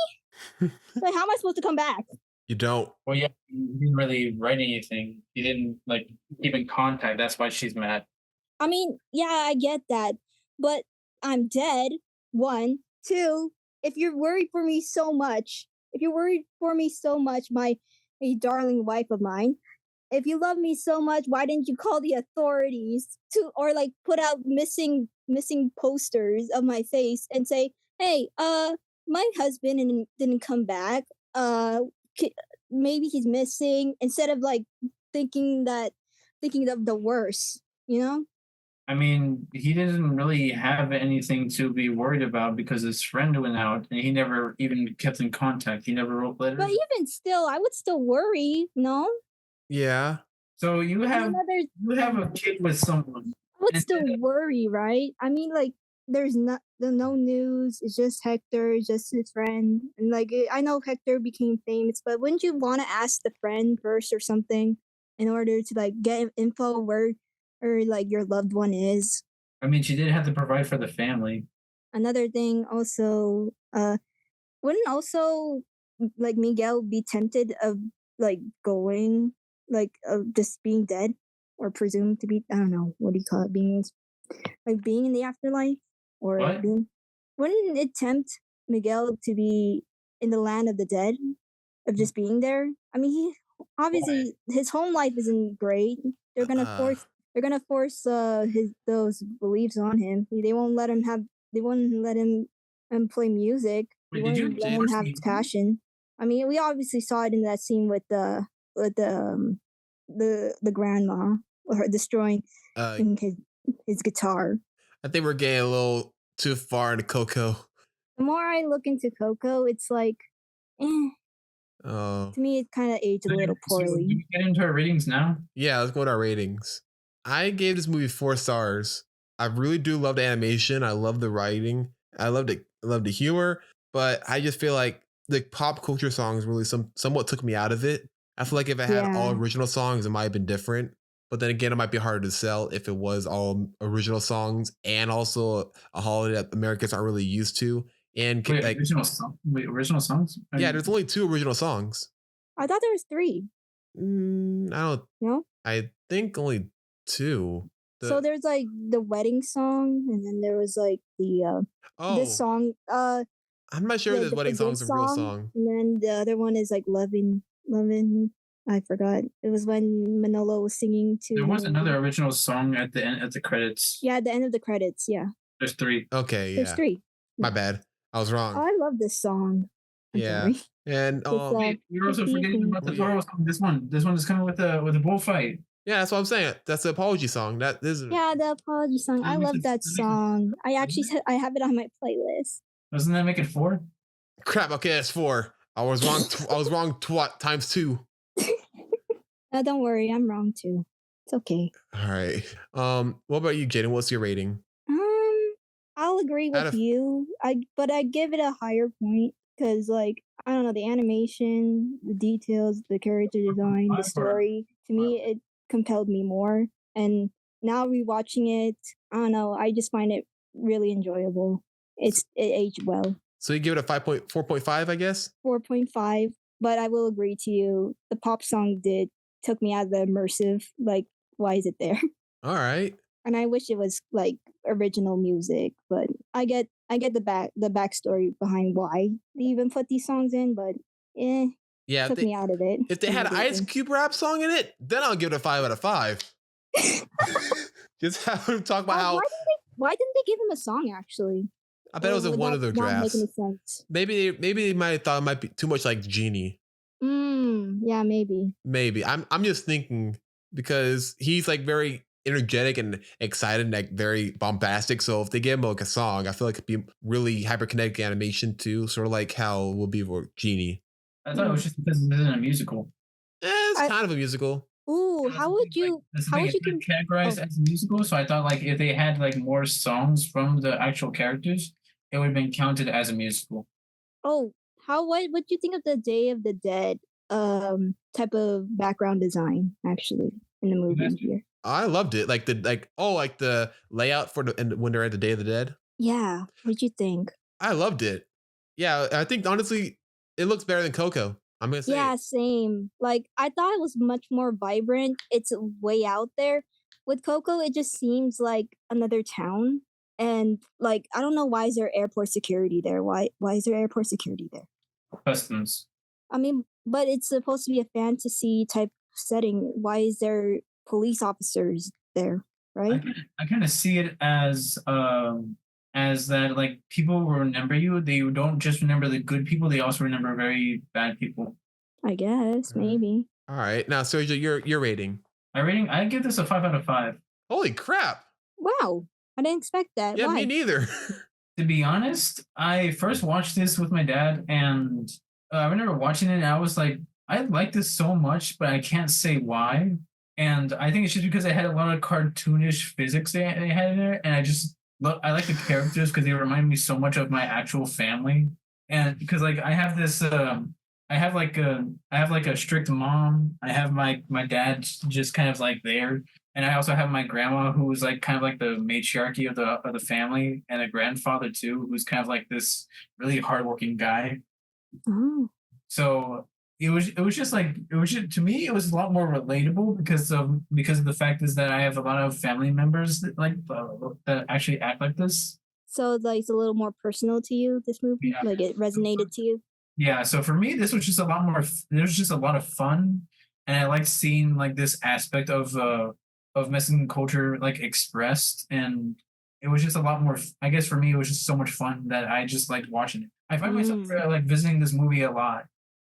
Like, how am I supposed to come back? You don't. Well, yeah, he didn't really write anything. He didn't keep in contact. That's why she's mad. I mean, yeah, I get that, but I'm dead. 1, 2. If you're worried for me so much, my darling wife of mine, if you love me so much, why didn't you call the authorities or like put out missing posters of my face and say, hey, my husband didn't come back. Maybe he's missing, instead of like thinking of the worst, I mean, he didn't really have anything to be worried about because his friend went out and he never even kept in contact. He never wrote letters. But even still, I would still worry, no? Yeah. So you have a kid with someone. I would still worry, right? I mean, like, there's no news. It's just Hector, it's just his friend. And like, I know Hector became famous, but wouldn't you want to ask the friend first or something in order to like get info where or like your loved one is? I mean, she did have to provide for the family. Another thing also, wouldn't also like Miguel be tempted of like going, like just being dead or presumed to be, I don't know, what do you call it, being in the afterlife? Or wouldn't it tempt Miguel to be in the land of the dead, of just being there? I mean, obviously his home life isn't great. They're gonna force those beliefs on him. They won't let him play music. They won't let him have passion. I mean, we obviously saw it in that scene with the grandma, or her destroying his guitar. I think we're getting a little too far into Coco. The more I look into Coco, it's like, to me, it kind of aged a little poorly. Can we get into our ratings now? Yeah, let's go to our ratings. I gave this movie 4 stars. I really do love the animation. I love the writing. I love the humor, but I just feel like the pop culture songs really somewhat took me out of it. I feel like if I had all original songs, it might have been different. But then again, it might be harder to sell if it was all original songs and also a holiday that Americans aren't really used to. And original songs? Yeah, there's only 2 original songs. I thought there was 3. I don't. No, I think only 2. So there's like the wedding song, and then there was like the this song. I'm not sure if the wedding song's a real song. And then the other one is like loving. I forgot. It was when Manolo was singing to. There was another original song at the end of the credits. Yeah, at the end of the credits. Yeah. There's 3. Okay, yeah. There's 3. My bad. I was wrong. I love this song. I'm Yeah. sorry. And Wait, you're also forgetting about the Toro song. This one is coming with a bullfight. yeah, that's what I'm saying. That's the apology song. That is Yeah, the apology song. I love that song. I actually I have it on my playlist. Doesn't that make it 4? crap. Okay, that's 4. I was wrong. I was wrong. Times 2. Don't worry, I'm wrong too. It's okay. All right. What about you, Jaden? What's your rating? I'll agree with you. But I give it a higher point because, like, I don't know, the animation, the details, the character design, the story. To me, it compelled me more. And now rewatching it, I don't know. I just find it really enjoyable. It aged well. So you give it a 4.5, I guess. 4.5. But I will agree to you. The pop song took me out of the immersive. Like, why is it there? All right. And I wish it was like original music, but I get the backstory behind why they even put these songs in, but yeah, took me out of it. If they had an Ice Cube rap song in it, then I'll give it a 5 out of 5. Just have him talk about how. Why didn't they give him a song? Actually, I bet it was in one of their drafts. Not making sense. Maybe they might have thought it might be too much like Genie. Yeah, maybe. Maybe I'm just thinking because he's like very energetic and excited and like very bombastic. So if they give him like a song, I feel like it'd be really hyperkinetic animation too, sort of like how it would be for Genie. I thought it was just because it isn't a musical. It's kind of a musical. Ooh, how would you categorize as a musical? So I thought like if they had like more songs from the actual characters, it would have been counted as a musical. Oh, what do you think of the Day of the Dead type of background design actually in the movie here? I loved it. Like the layout for when they're at the Day of the Dead. Yeah. What'd you think? I loved it. Yeah, I think honestly, it looks better than Coco. I'm gonna say. Yeah, same. Like I thought it was much more vibrant. It's way out there. With Coco, it just seems like another town. And like I don't know why is there airport security there? Why is there airport security there? Customs. I mean, but it's supposed to be a fantasy type setting. Why is there police officers there? Right? I kind of see it as that like people remember you. They don't just remember the good people. They also remember very bad people. I guess maybe. All right, now Sergio, your rating. My rating, I give this a 5 out of 5. Holy crap! Wow, I didn't expect that. Yeah, why? me neither. To be honest, I first watched this with my dad, and I remember watching it, and I was like, I like this so much, but I can't say why. And I think it's just because I had a lot of cartoonish physics they had in there, and I like the characters because they remind me so much of my actual family. And because like I have this, I have like a strict mom. I have my dad just kind of like there, and I also have my grandma who was like kind of like the matriarchy of the family, and a grandfather too, who's kind of like this really hardworking guy. Oh. So it was just to me it was a lot more relatable because of the fact is that I have a lot of family members that actually act like this. So like it's a little more personal to you, this movie? Yeah. Like it resonated to you? Yeah, so for me this was just a lot more there's just a lot of fun, and I liked seeing like this aspect of Mexican culture like expressed, and it was just a lot more I guess for me it was just so much fun that I just liked watching it. I find myself like visiting this movie a lot.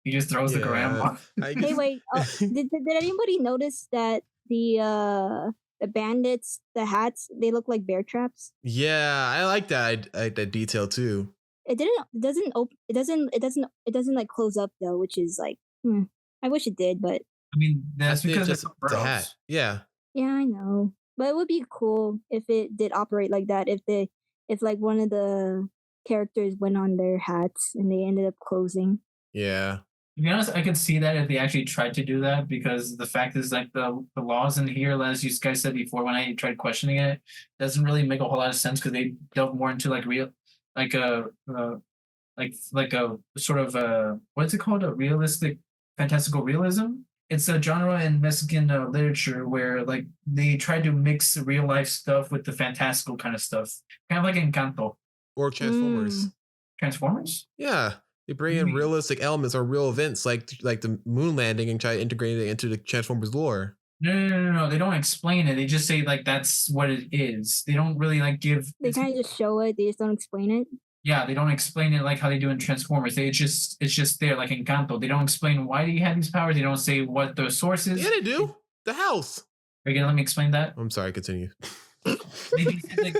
He just throws the grandma. Hey, wait. Did anybody notice that the bandits, the hats, they look like bear traps? Yeah, I like that. I like that detail too. It doesn't like close up though, which is like, I wish it did, but I mean that's because it's a hat. Yeah. Yeah, I know, but it would be cool if it did operate like that. If like one of the characters went on their hats and they ended up closing. Yeah. To be honest, I could see that if they actually tried to do that, because the fact is like the laws in here, as you guys said before, when I tried questioning it, doesn't really make a whole lot of sense because they delve more into like real, like a sort of what's it called? A realistic, fantastical realism. It's a genre in Mexican literature where like they try to mix real life stuff with the fantastical kind of stuff, kind of like Encanto or Transformers. Transformers? Yeah. They bring in realistic elements or real events like the moon landing and try to integrate it into the Transformers lore. No. They don't explain it. They just say like that's what it is. They don't really like give. They kind of just show it. They just don't explain it. Yeah, they don't explain it like how they do in Transformers. It's just there, like in Encanto. They don't explain why do you have these powers. They don't say what the source is. Yeah, they do. The house. Are you gonna let me explain that? I'm sorry. Continue. They said, like,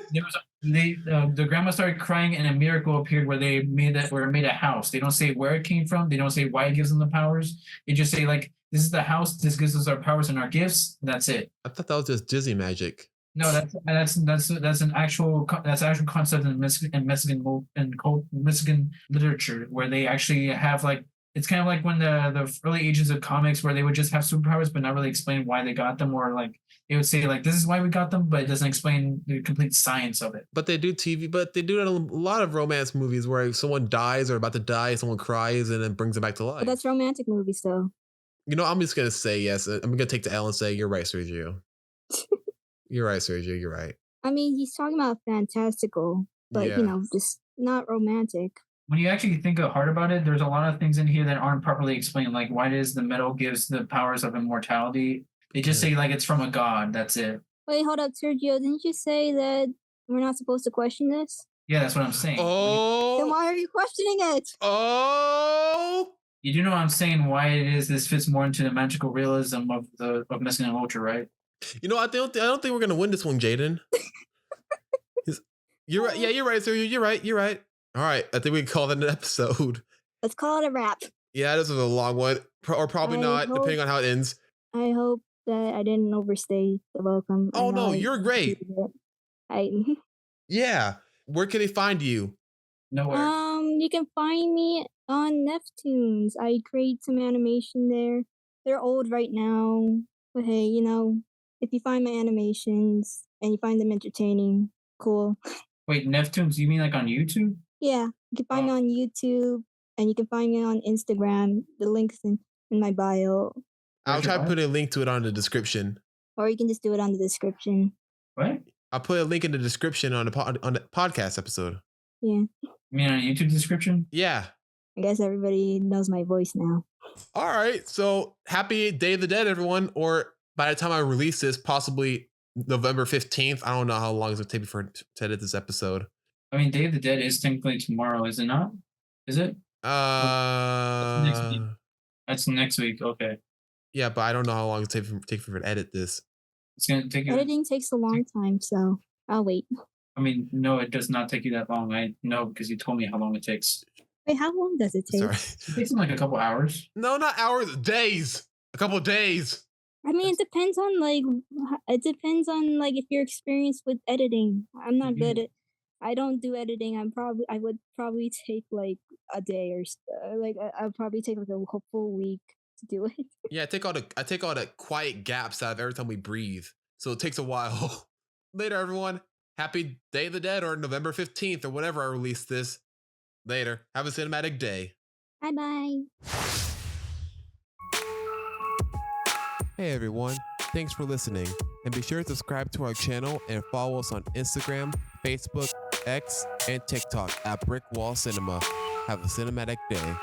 the grandma started crying and a miracle appeared where they made a house. They don't say where it came from. They don't say why it gives them the powers. They just say like this is the house. This gives us our powers and our gifts. That's it. I thought that was just Disney magic. No, that's an actual concept in Mexican literature where they actually have like it's kind of like when the early ages of comics where they would just have superpowers but not really explain why they got them, or like they would say like this is why we got them, but it doesn't explain the complete science of it. But they do it in a lot of romance movies where someone dies or about to die, someone cries and then brings them back to life. But that's romantic movies, though. You know, I'm just gonna say yes. I'm gonna take the L and say you're right, Sergio. You're right, Sergio. You're right. I mean, he's talking about fantastical, but Yeah. just not romantic. When you actually think hard about it, there's a lot of things in here that aren't properly explained. Like why does the metal gives the powers of immortality? They just say like it's from a god. That's it. Wait, hold up, Sergio. Didn't you say that we're not supposed to question this? Yeah, that's what I'm saying. Then Oh, why are you questioning it? oh. You do know what I'm saying? Why it is this fits more into the magical realism of Missing and Ultra, right? You know, I don't think we're gonna win this one, Jaden. You're right. Yeah, you're right, Sergio. You're right. You're right. All right. I think we can call that an episode. Let's call it a wrap. Yeah, this was a long one, or probably I not, hope- depending on how it ends. I hope that I didn't overstay the welcome. I Oh know no, I you're great. did it. I Yeah. Where can they find you? Nowhere. you can find me on Neptunes. I create some animation there. They're old right now, but hey, if you find my animations and you find them entertaining, cool. Wait, Neptunes? You mean like on YouTube? Yeah, you can find me on YouTube and you can find me on Instagram. The link's in my bio, I'll try to put a link to it on the description. or you can just do it on the description. What? I'll put a link in the description on the podcast episode. Yeah, You mean on a YouTube description? Yeah. I guess everybody knows my voice now. All right. So happy Day of the Dead, everyone. Or by the time I release this, possibly November 15th. I don't know how long it's going to take me to edit this episode. I mean, Day of the Dead is technically tomorrow, is it not? Is it? Next week. That's next week. Okay. Yeah, but I don't know how long it takes for me to edit this. It's going to take you. Editing takes a long time, so I'll wait. I mean, no, it does not take you that long. I know because you told me how long it takes. Wait, how long does it take? Sorry. It takes them like a couple hours. No, not hours, days. A couple of days. I mean, it depends on if you're experienced with editing. I'm not good at. I don't do editing. I would probably take like a day or I'll probably take like a full week to do it. Yeah, I take all the quiet gaps out of every time we breathe. So it takes a while. Later, everyone. Happy Day of the Dead or November 15th or whenever I release this. Later. Have a cinematic day. Bye bye. Hey everyone, thanks for listening. And be sure to subscribe to our channel and follow us on Instagram, Facebook, X, and TikTok at Brick Wall Cinema. Have a cinematic day.